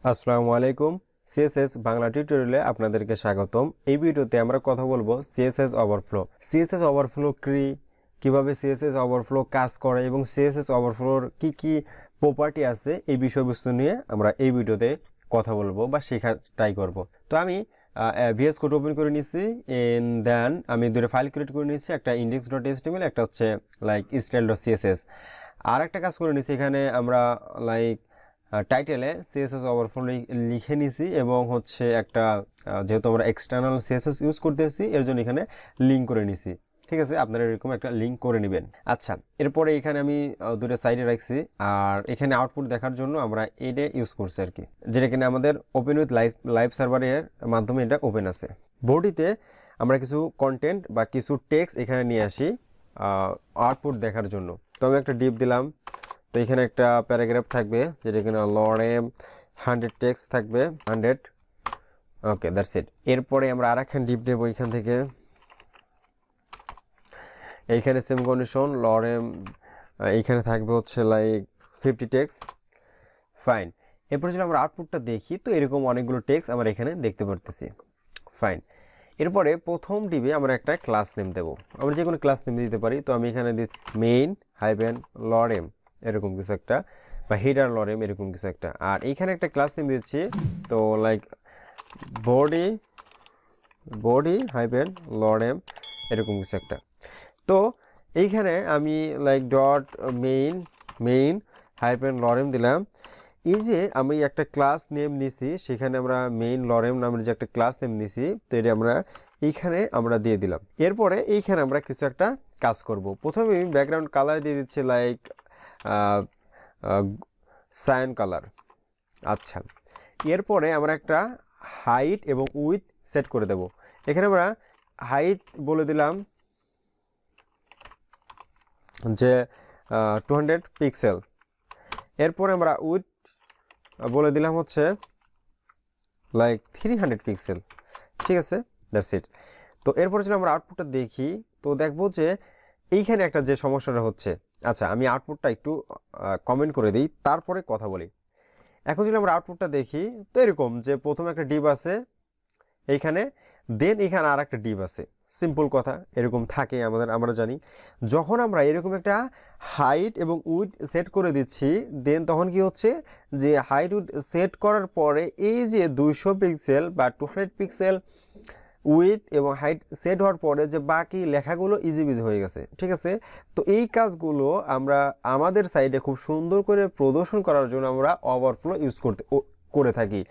আসসালামু আলাইকুম CSS বাংলা টিউটোরিয়ালে আপনাদেরকে স্বাগতম। এই ভিডিওতে আমরা কথা বলবো CSS ওভারফ্লো। CSS ওভারফ্লো কিভাবে CSS ওভারফ্লো কাজ করে এবং CSS ওভারফ্লোর কি প্রপার্টি আছে এই বিষয়বস্তু নিয়ে আমরা এই ভিডিওতে কথা বলবো বা শেখার ট্রাই করব। তো আমি VS কোড ওপেন করে নিয়েছি, দেন আমি দুটো ফাইল ক্রিয়েট করে নিয়েছি, একটা index.html, একটা হচ্ছে লাইক style.css। আর একটা কাজ করে নিয়েছি, এখানে আমরা লাইক টাইটেলে CSS ওভারফ্লো লিখে নিছি এবং হচ্ছে একটা যেহেতু আমরা এক্সটার্নাল CSS ইউজ করতেছি এর জন্য এখানে লিঙ্ক করে নিছি। ঠিক আছে, আপনারা এরকম একটা লিঙ্ক করে নেবেন। আচ্ছা, এরপরে এখানে আমি দুটো সাইডে রাখছি, আর এখানে আউটপুট দেখার জন্য আমরা এটা ইউজ করছি আর কি, যেটা কিনা আমাদের ওপেন উইথ লাইভ সার্ভারের মাধ্যমে এটা ওপেন আছে। বডিতে আমরা কিছু কন্টেন্ট বা কিছু টেক্সট এখানে নিয়ে আসি আউটপুট দেখার জন্য। তো আমি একটা ডিপ দিলাম, তো এখানে একটা প্যারাগ্রাফ থাকবে যেটা কিনা লরেম 100 টেক্সট থাকবে 100। ওকে, দ্যাটস ইট। এরপরে আমরা আরেকখান ডিপ দেবো এখান থেকে, এইখানে সেম কন্ডিশন লরেম, এইখানে থাকবে হচ্ছে লাইক 50 টেক্সট। ফাইন। এরপরে যদি আমরা আউটপুটটা দেখি তো এরকম অনেকগুলো টেক্সট আমরা এখানে দেখতে পারতেছি। ফাইন। এরপরে প্রথম ডিবে আমরা একটা ক্লাস নেম দেবো, আমরা যে কোনো ক্লাস নেম দিতে পারি। তো আমি এখানে দিই মেইন হাইফেন লরেম এরকম কিছু একটা, বা হিডার লরেম এরকম কিছু একটা। আর এইখানে একটা ক্লাস নেম দিচ্ছি, তো লাইক বডি হাইফেন লরেম এরকম কিছু একটা। তো এইখানে আমি like dot main hyphen lorem দিলাম। এই যে আমি একটা ক্লাস নেম নিছি, সেখানে আমরা মেইন লরেম নামের যে একটা ক্লাস নেম নিছি, তো এটা আমরা এইখানে আমরা দিয়ে দিলাম। এরপরে এইখানে আমরা কিছু একটা কাজ করব। প্রথমে আমি ব্যাকগ্রাউন্ড কালার দিয়ে দিচ্ছি লাইক সায়ান কালার। আচ্ছা, এরপরে আমরা একটা হাইট এবং উইথ সেট করে দেব। এখানে আমরা হাইট বলে দিলাম যে 200 পিক্সেল। এরপরে আমরা উইথ বলে দিলাম হচ্ছে লাইক 300 পিক্সেল। ঠিক আছে, দ্যাটস ইট। তো এরপরে যদি আমরা আউটপুটটা দেখি তো দেখবো যে এইখানে একটা যে সমস্যাটা হচ্ছে। আচ্ছা, আমি আউটপুটটা একটু কমেন্ট করে দিই, তারপরে কথা বলি। এখন যদি আমরা আউটপুটটা দেখি তো এরকম যে প্রথমে একটা ডিভ আছে এইখানে, দেন এখানে আর একটা ডিভ আছে। সিম্পল কথা, এরকম থাকে আমরা জানি। যখন আমরা এরকম একটা হাইট এবং উইথ সেট করে দিচ্ছি, দেন তখন কি হচ্ছে যে হাইট উইথ সেট করার পরে এই যে 200 পিক্সেল বা 200 পিক্সেল উইথ এবং হাইট সেট হওয়ার পরে যে বাকি লেখাগুলো ইজিবিজি হয়ে গেছে। ঠিক আছে, তো এই কাজগুলো আমরা আমাদের সাইডে খুব সুন্দর করে প্রদর্শন করার জন্য আমরা ওভারফ্লো ইউজ করে থাকি,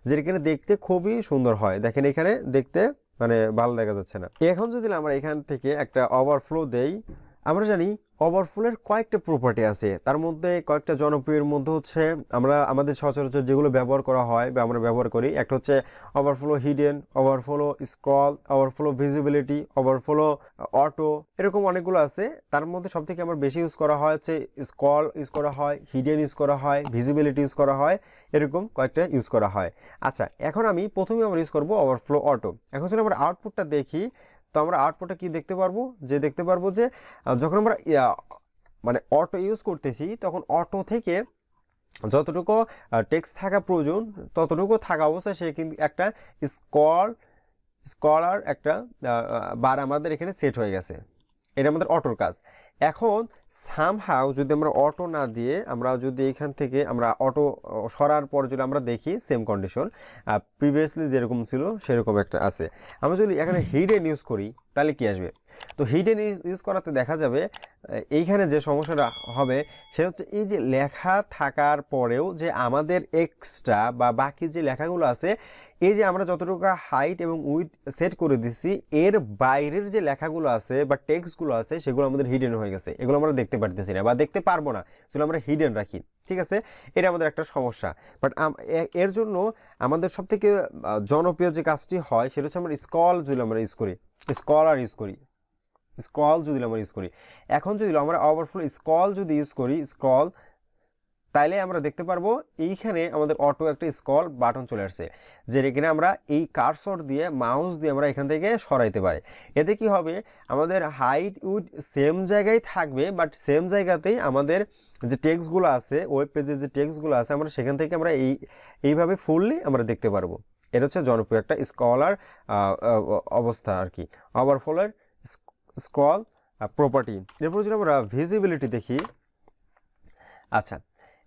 যেখানে দেখতে খুবই সুন্দর হয়। দেখেন এখানে দেখতে মানে ভালো দেখা যাচ্ছে না। এখন যদি আমরা এখান থেকে একটা ওভারফ্লো দেই, আমরা জানি ওভারফ্লোর কয়েকটা প্রপার্টি আছে, তার মধ্যে কয়েকটা জনপ্রিয়ের মধ্যে হচ্ছে আমরা আমাদের সচরাচর যেগুলো ব্যবহার করা হয় বা আমরা ব্যবহার করি, একটা হচ্ছে overflow hidden, overflow scroll, overflow visibility, overflow auto, এরকম অনেকগুলো আছে। তার মধ্যে সব থেকে আমার বেশি ইউজ করা হয় হচ্ছে স্ক্রল ইউজ করা হয়, হিডেন ইউজ করা হয়, ভিজিবিলিটি ইউজ করা হয়, এরকম কয়েকটা ইউজ করা হয়। আচ্ছা, এখন আমি প্রথমে আমরা ইউজ করবো ওভারফ্লো অটো। এখন যদি আমরা আউটপুটটা দেখি তো আমরা আউটপুটে কি দেখতে পারবো, যে যখন আমরা মানে অটো ইউজ করতেছি তখন অটো থেকে যতটুকু টেক্সট থাকা প্রয়োজন ততটুকু থাকা অবস্থায় সে কিন্তু একটা স্কলার একটা বার আমাদের এখানে সেট হয়ে গেছে। এটা আমাদের অটোর কাজ। এখন সামহাও যদি আমরা অটো না দিয়ে আমরা যদি এখান থেকে আমরা অটো সরার পর যদি আমরা দেখি সেম কন্ডিশন প্রিভিয়াসলি যেরকম ছিল সেরকম একটা আছে। আমরা যদি এখানে হিডেন ইউজ করি তাহলে কি আসবে? তো হিডেন ইউজ করাতে দেখা যাবে এইখানে যে সমস্যাটা হবে সে হচ্ছে এই যে লেখা থাকার পরেও যে আমাদের এক্সট্রা বা বাকি যে লেখাগুলো আছে, এই যে আমরা যতটুকু হাইট এবং উইথ সেট করে দিচ্ছি এর বাইরের যে লেখাগুলো আছে বা টেক্সটগুলো আছে সেগুলো আমাদের হিডেন হয়ে গেছে। এগুলো আমরা দেখতে পারতেছি না বা দেখতে পারবো না যদি আমরা হিডেন রাখি। ঠিক আছে, এটা আমাদের একটা সমস্যা। বাট এর জন্য আমাদের সবথেকে জনপ্রিয় যে কাজটি হয় সেটা হচ্ছে আমরা স্ক্রল যদি আমরা ইউজ করি, এখন যদি আমরা ওভারফ্লো স্ক্রল যদি ইউজ করি, তাইলে আমরা দেখতে পারবো এইখানে আমাদের অটো একটা স্ক্রল বাটন চলে আসছে, যে এখানে আমরা এই কার্সর দিয়ে মাউস দিয়ে আমরা এখান থেকে সরাইতে পারি। এতে কি হবে, আমাদের হাইট উইড সেম জায়গায় থাকবে, বাট সেম জায়গাতেই আমাদের যে টেক্সটগুলো আছে, ওয়েব পেজের যে টেক্সটগুলো আছে, আমরা সেখান থেকে আমরা এইভাবে ফুললি আমরা দেখতে পারবো। এটা হচ্ছে জনপ্রিয় একটা স্ক্রলার অবস্থা আর কি, ওভারফ্লোর স্ক্রল প্রপার্টি। এরপর যদি আমরা ভিজিবিলিটি দেখি, আচ্ছা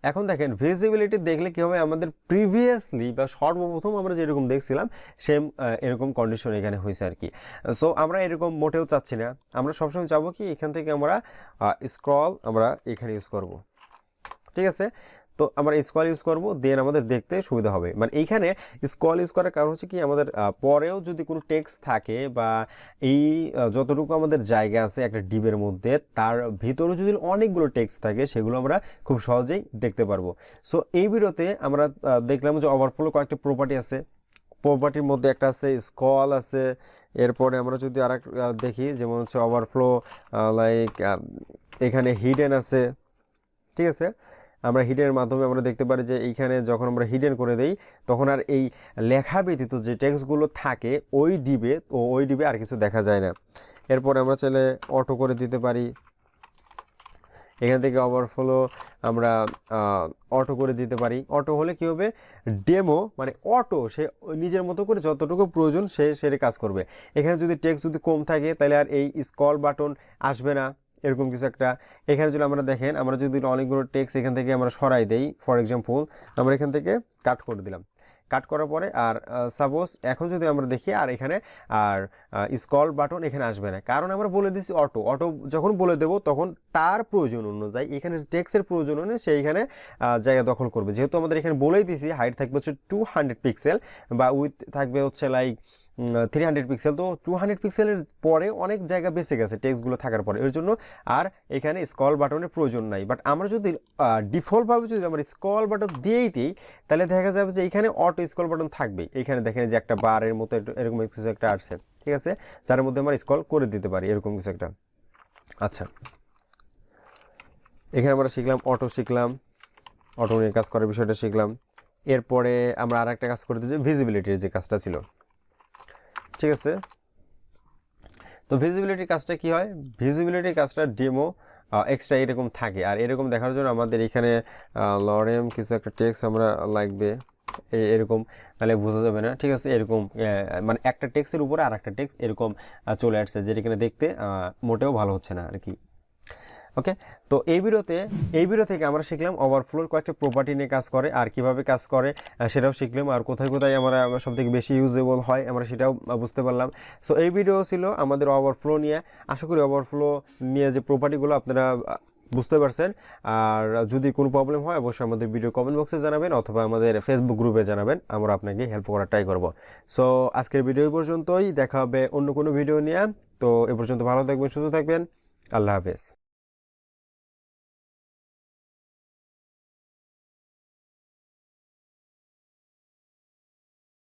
এখন দেখেন ভিজিবিলিটি দেখলে কী হবে, আমাদের প্রিভিয়াসলি বা সর্বপ্রথম আমরা যেরকম দেখছিলাম সেম এরকম কন্ডিশন এখানে হয়েছে আর কি। সো আমরা এরকম মোটেও চাচ্ছি না, আমরা সবসময় চাবো কি এখান থেকে আমরা স্ক্রল আমরা এখানে ইউজ করব, ঠিক আছে। তো আমরা স্ক্রল ইউজ করব, দেন আমাদের দেখতে সুবিধা হবে। মানে এইখানে স্ক্রল ইউজ করার কারণ হচ্ছে কি, আমাদের পরেও যদি কোনো টেক্সট থাকে বা এই যতটুকু আমাদের জায়গা আছে একটা ডিবের মধ্যে, তার ভিতরে যদি অনেকগুলো টেক্সট থাকে সেগুলো আমরা খুব সহজেই দেখতে পারবো। সো এই ভিডিওতে আমরা দেখলাম যে ওভারফ্লো কয়েকটা প্রপার্টি আছে, প্রপার্টির মধ্যে একটা আছে স্ক্রল আছে। এরপরে আমরা যদি আরেক দেখি, যেমন হচ্ছে ওভারফ্লো লাইক এখানে হিডেন আছে, ঠিক আছে। আমরা হিডেনের মাধ্যমে আমরা দেখতে পারি যে এইখানে যখন আমরা হিডেন করে দেই তখন আর এই লেখা ব্যতীত যে টেক্সটগুলো থাকে ওই ডিবে আর কিছু দেখা যায় না। এরপরে আমরা চাইলে অটো করে দিতে পারি, এখান থেকে ওভারফ্লো আমরা অটো করে দিতে পারি। অটো হলে কী হবে, ডেমো মানে অটো সে নিজের মতো করে যতটুকু প্রয়োজন সে কাজ করবে। এখানে যদি টেক্সট যদি কম থাকে তাহলে আর এই স্ক্রল বাটন আসবে না, এরকম কিছু একটা। এখানে যদি আমরা দেখেন, আমরা যদি অনেকগুলো টেক্সট এখান থেকে আমরা সরাই দেই, ফর এক্সাম্পল আমরা এখান থেকে কাট করে দিলাম, কাট করার পরে আর সাপোজ এখন যদি আমরা দেখি আর এখানে আর স্ক্রল বাটন এখানে আসবে না, কারণ আমরা বলে দিচ্ছি অটো যখন বলে দেব তখন তার প্রয়োজন অনুযায়ী এখানে টেক্সটের প্রয়োজন অনুযায়ী সে এখানে জায়গা দখল করবে। যেহেতু আমাদের এখানে বলেই দিছি হাইট থাকবে হচ্ছে 200 পিক্সেল বা উইথ থাকবে হচ্ছে লাইক 300 পিক্সেল, তো 200 পিক্সেলের পরে অনেক জায়গা বেঁচে গেছে টেক্সটগুলো থাকার পরে, এর জন্য আর এখানে স্ক্রল বাটনের প্রয়োজন নাই। বাট আমরা যদি ডিফল্টভাবে যদি আমরা স্ক্রল বাটন দিয়েই দিই তাহলে দেখা যাবে যে এখানে অটো স্ক্রল বাটন থাকবে। এখানে দেখেন যে একটা বারের মতো এরকম কিছু একটা আসছে, ঠিক আছে, যার মধ্যে আমরা স্ক্রল করে দিতে পারি এরকম কিছু একটা। আচ্ছা এখানে আমরা শিখলাম অটো নিয়ে কাজ করার বিষয়টা শিখলাম। এরপরে আমরা আর একটা কাজ করে দিচ্ছি, ভিজিবিলিটির যে কাজটা ছিল, ঠিক আছে। তো ভিজিবিলিটির কাজটা কি হয়, ভিজিবিলিটির কাজটা ডেমো এক্সট্রা এরকম থাকে। আর এরকম দেখার জন্য আমাদের এখানে লরেম কিছু একটা টেক্সট আমরা লাগবে, এরকম তাহলে বোঝা যাবে না, ঠিক আছে। এরকম মানে একটা টেক্সটের উপরে আর একটা টেক্সট এরকম চলে আসছে, যেটা এখানে দেখতে মোটেও ভালো হচ্ছে না আর কি। ওকে, তো এই ভিডিও থেকে আমরা শিখলাম ওভারফ্লোর কয়েকটা প্রপার্টি নিয়ে কাজ করে আর কিভাবে কাজ করে সেটাও শিখলাম, আর কোথায় আমরা সবথেকে বেশি ইউজেবল হয় আমরা সেটাও বুঝতে পারলাম। সো এই ভিডিও ছিল আমাদের ওভারফ্লো নিয়ে। আশা করি ওভারফ্লো নিয়ে যে প্রপার্টিগুলো আপনারা বুঝতে পারছেন। আর যদি কোনো প্রবলেম হয় অবশ্যই আমাদের ভিডিও কমেন্ট বক্সে জানাবেন অথবা আমাদের ফেসবুক গ্রুপে জানাবেন, আমরা আপনাকে হেল্প করার ট্রাই করব। সো আজকের ভিডিও এই পর্যন্তই, দেখা হবে অন্য কোনো ভিডিও নিয়ে। তো এ পর্যন্ত ভালো থাকবেন, সুস্থ থাকবেন, আল্লাহ হাফেজ।